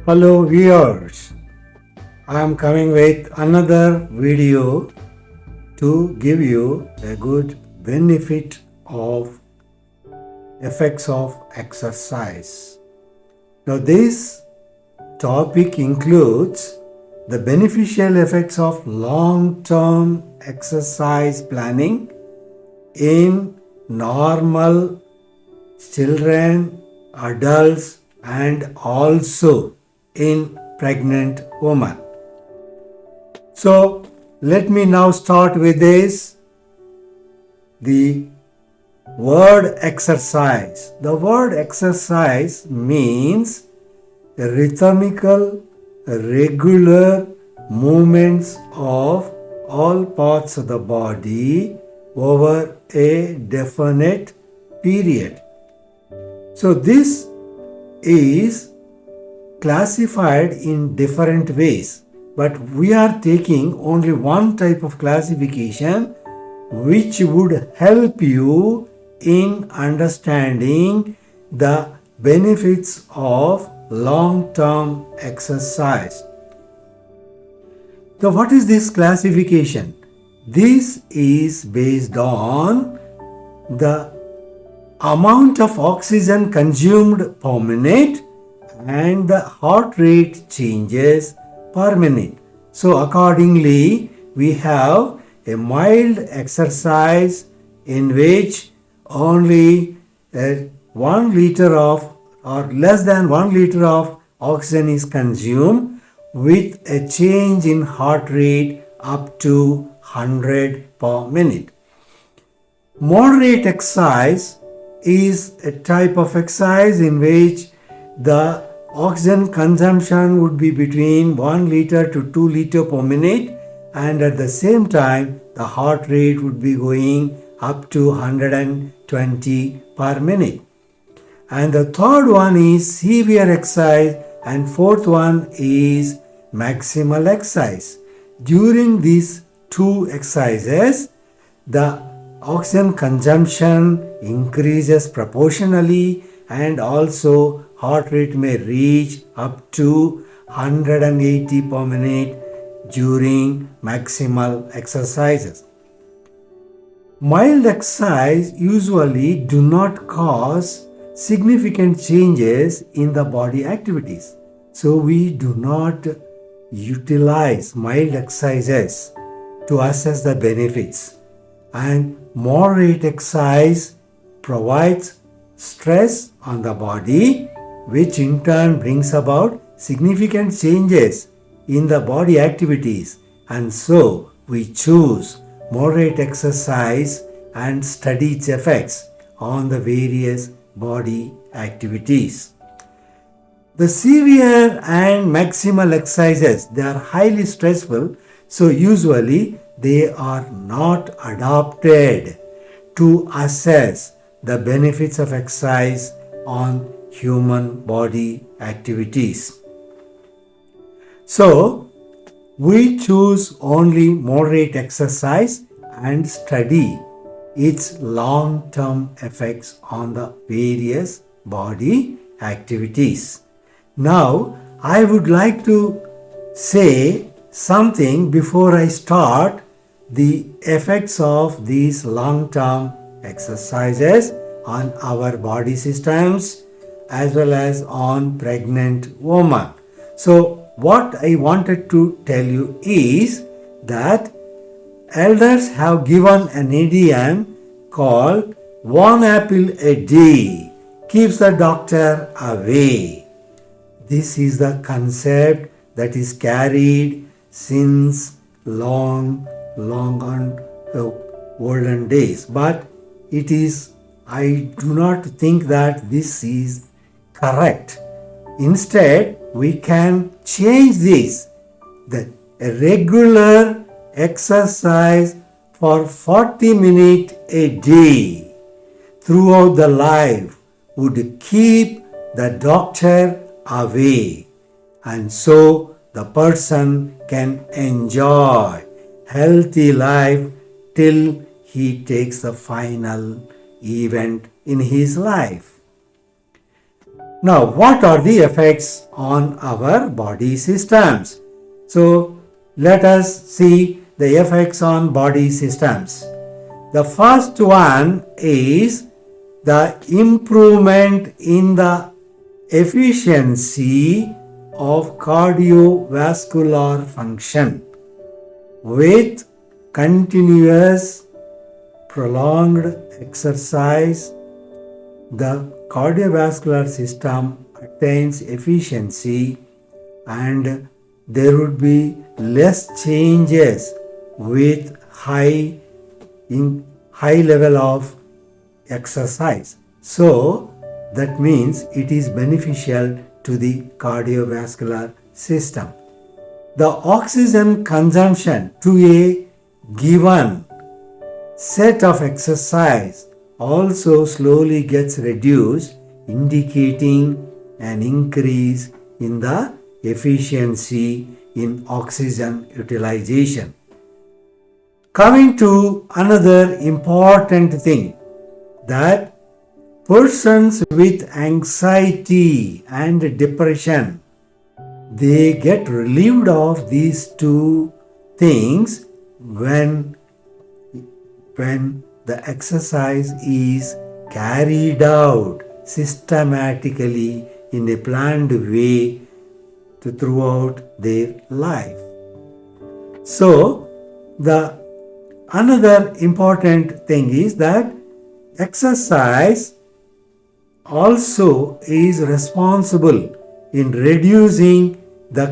Hello viewers, I am coming with another video to give you a good benefit of effects of exercise. Now this topic includes the beneficial effects of long-term exercise planning in normal children, adults and also in pregnant women. So let me now start with this. The word exercise. The word exercise means rhythmical, regular movements of all parts of the body over a definite period. So this is classified in different ways, but we are taking only one type of classification which would help you in understanding the benefits of long-term exercise. So what is this classification? This is based on the amount of oxygen consumed per minute and the heart rate changes per minute. So accordingly, we have a mild exercise in which only 1 liter of or less than 1 liter of oxygen is consumed with a change in heart rate up to 100 per minute. Moderate exercise is a type of exercise in which the oxygen consumption would be between 1 liter to 2 liter per minute, and at the same time the heart rate would be going up to 120 per minute. And the third one is severe exercise, and fourth one is maximal exercise. During these two exercises, the oxygen consumption increases proportionally and also heart rate may reach up to 180 per minute during maximal exercises. Mild exercise usually do not cause significant changes in the body activities. So we do not utilize mild exercises to assess the benefits. And moderate exercise provides stress on the body, which in turn brings about significant changes in the body activities, and so we choose moderate exercise and study its effects on the various body activities. The severe and maximal exercises, they are highly stressful, so usually they are not adopted to assess the benefits of exercise on human body activities. So, we choose only moderate exercise and study its long-term effects on the various body activities. Now, I would like to say something before I start the effects of these long-term exercises on our body systems as well as on pregnant women. So, what I wanted to tell you is that elders have given an idiom called one apple a day keeps the doctor away. This is the concept that is carried since long on olden days. But I do not think that this is correct. Instead, we can change this. The regular exercise for 40 minutes a day throughout the life would keep the doctor away, and so the person can enjoy healthy life till he takes the final event in his life. Now, what are the effects on our body systems? So, let us see the effects on body systems. The first one is the improvement in the efficiency of cardiovascular function with continuous prolonged exercise. The cardiovascular system attains efficiency and there would be less changes with high level of exercise. So that means it is beneficial to the cardiovascular system. The oxygen consumption to a given set of exercise also slowly gets reduced, indicating an increase in the efficiency in oxygen utilization. Coming to another important thing, that persons with anxiety and depression, they get relieved of these two things when the exercise is carried out systematically in a planned way throughout their life. So, the another important thing is that exercise also is responsible in reducing the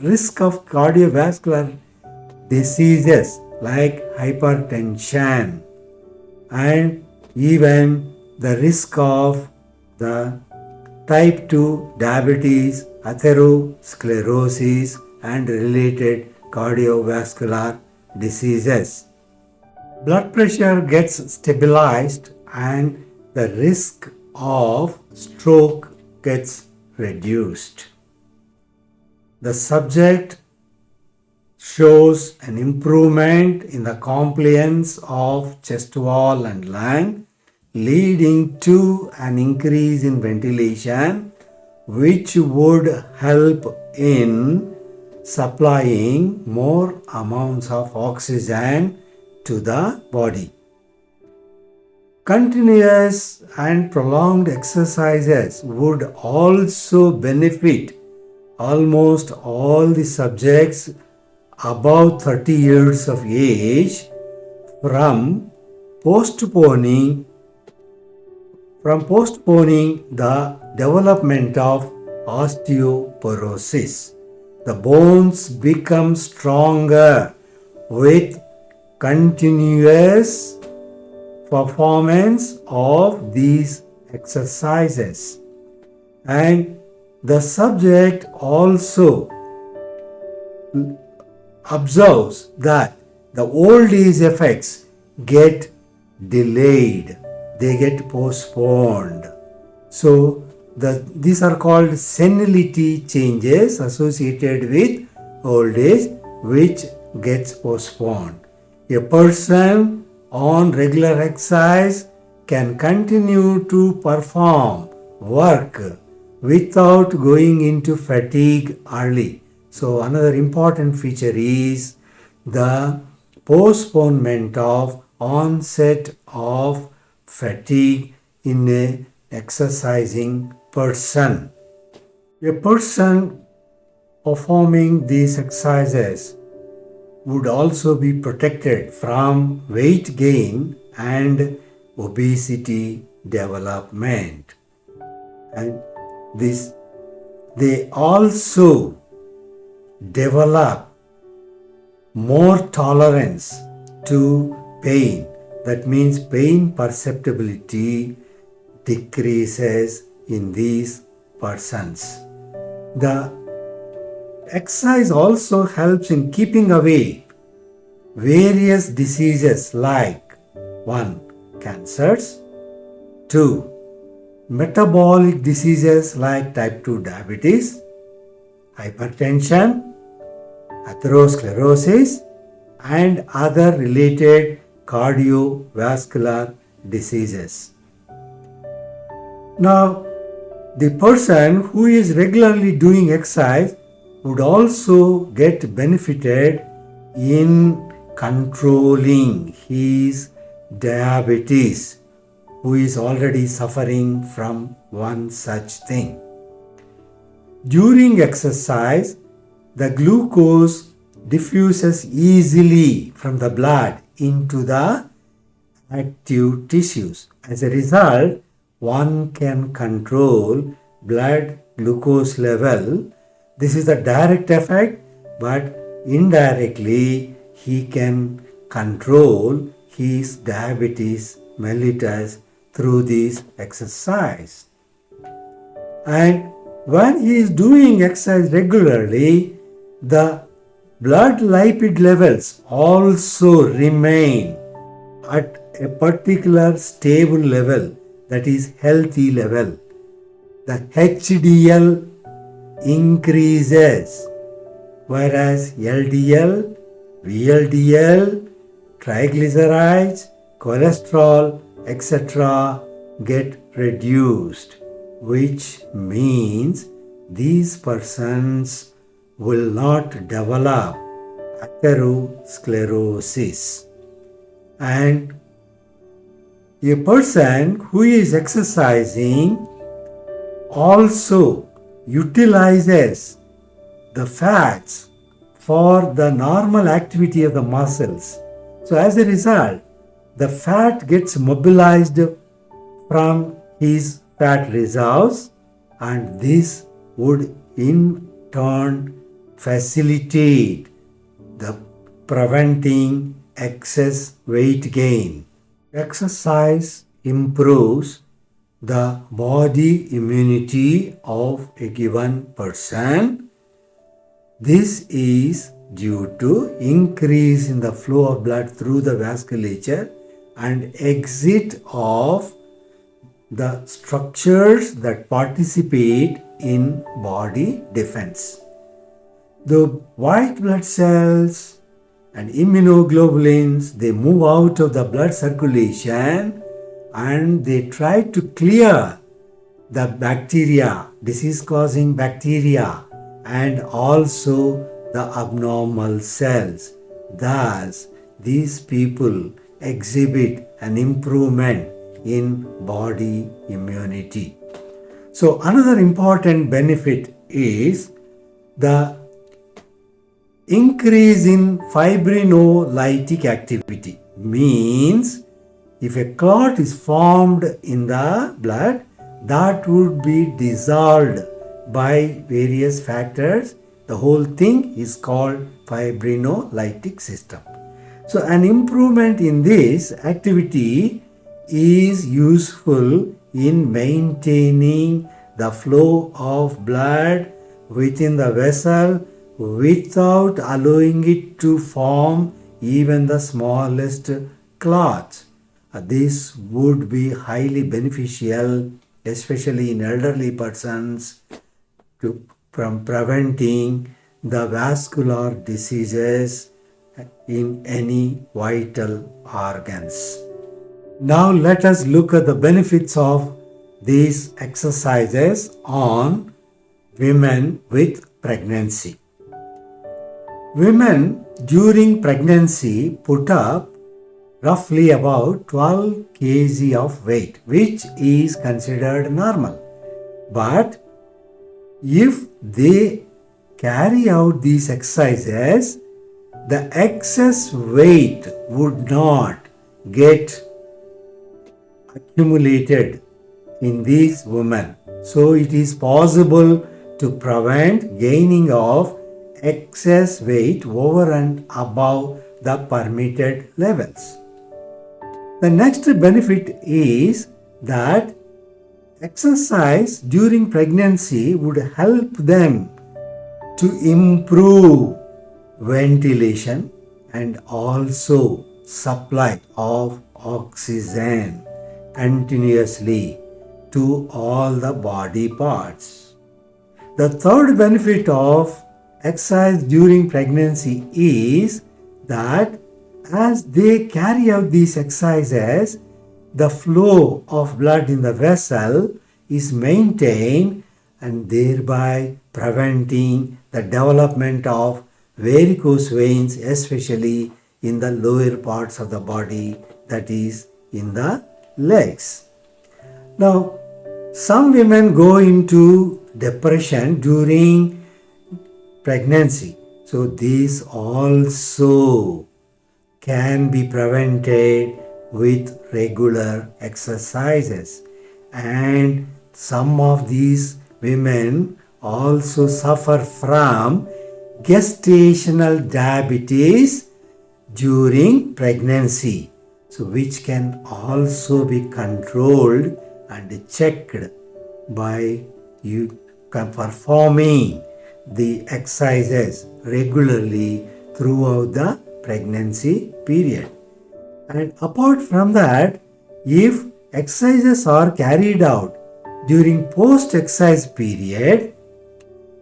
risk of cardiovascular diseases like hypertension and even the risk of the type 2 diabetes, atherosclerosis and related cardiovascular diseases. Blood pressure gets stabilized and the risk of stroke gets reduced. The subject shows an improvement in the compliance of chest wall and lung, leading to an increase in ventilation, which would help in supplying more amounts of oxygen to the body. Continuous and prolonged exercises would also benefit almost all the subjects above 30 years of age from postponing the development of osteoporosis. The bones become stronger with continuous performance of these exercises, and the subject also observes that the old age effects get delayed, they get postponed. So these are called senility changes associated with old age, which gets postponed. A person on regular exercise can continue to perform work without going into fatigue early. So another important feature is the postponement of onset of fatigue in an exercising person. A person performing these exercises would also be protected from weight gain and obesity development. And they also develop more tolerance to pain. That means pain perceptibility decreases in these persons. The exercise also helps in keeping away various diseases like 1. Cancers, 2. Metabolic diseases like type 2 diabetes, hypertension, atherosclerosis and other related cardiovascular diseases. Now, the person who is regularly doing exercise would also get benefited in controlling his diabetes, who is already suffering from one such thing. During exercise, the glucose diffuses easily from the blood into the active tissues. As a result, one can control blood glucose level. This is the direct effect, but indirectly he can control his diabetes mellitus through this exercise. And when he is doing exercise regularly, the blood lipid levels also remain at a particular stable level, that is healthy level. The HDL increases, whereas LDL, VLDL, triglycerides, cholesterol, etc. get reduced, which means these persons will not develop atherosclerosis. And a person who is exercising also utilizes the fats for the normal activity of the muscles. So as a result, the fat gets mobilized from his fat reserves, and this would in turn facilitate the preventing excess weight gain. Exercise improves the body immunity of a given person. This is due to increase in the flow of blood through the vasculature and exit of the structures that participate in body defense. The white blood cells and immunoglobulins, they move out of the blood circulation and they try to clear the bacteria, disease-causing bacteria, and also the abnormal cells. Thus, these people exhibit an improvement in body immunity. So, another important benefit is the increase in fibrinolytic activity. Means, if a clot is formed in the blood, that would be dissolved by various factors. The whole thing is called fibrinolytic system. So an improvement in this activity is useful in maintaining the flow of blood within the vessel without allowing it to form even the smallest clots. This would be highly beneficial, especially in elderly persons, from preventing the vascular diseases in any vital organs. Now let us look at the benefits of these exercises on women with pregnancy. Women during pregnancy put up roughly about 12 kg of weight, which is considered normal. But if they carry out these exercises, the excess weight would not get accumulated in these women. So it is possible to prevent gaining of excess weight over and above the permitted levels. The next benefit is that exercise during pregnancy would help them to improve ventilation and also supply of oxygen continuously to all the body parts. The third benefit of exercise during pregnancy is that as they carry out these exercises, the flow of blood in the vessel is maintained and thereby preventing the development of varicose veins, especially in the lower parts of the body, that is in the legs. Now, some women go into depression during pregnancy. So, this also can be prevented with regular exercises. And some of these women also suffer from gestational diabetes during pregnancy, so which can also be controlled and checked by you performing the exercises regularly throughout the pregnancy period. And apart from that, if exercises are carried out during post-exercise period,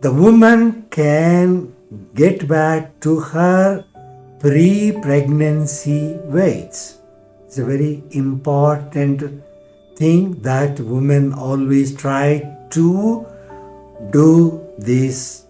the woman can get back to her pre-pregnancy weights. It's a very important thing that women always try to do this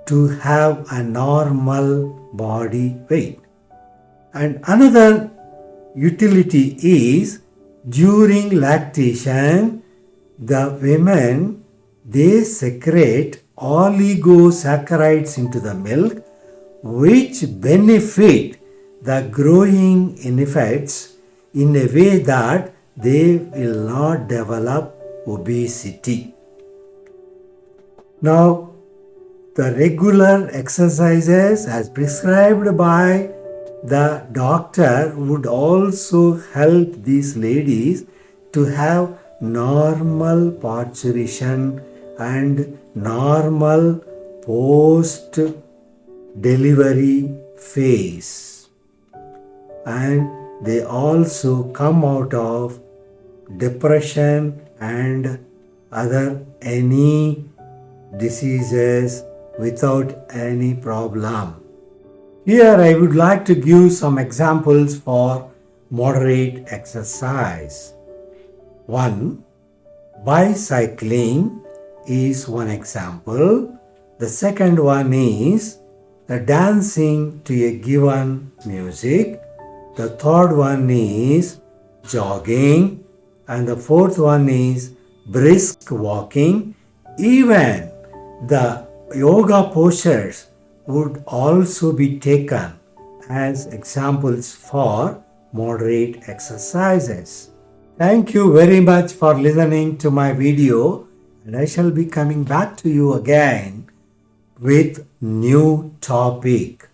to have a normal body weight. And another utility is during lactation, the women, they secrete oligosaccharides into the milk, which benefit the growing infants in a way that they will not develop obesity. Now, the regular exercises as prescribed by the doctor would also help these ladies to have normal parturition and normal post delivery phase, and they also come out of depression and other any diseases without any problem. Here I would like to give some examples for moderate exercise. 1. Bicycling is one example. The second one is the dancing to a given music. The third one is jogging. And the fourth one is brisk walking. Even the yoga postures would also be taken as examples for moderate exercises. Thank you very much for listening to my video, and I shall be coming back to you again with new topic.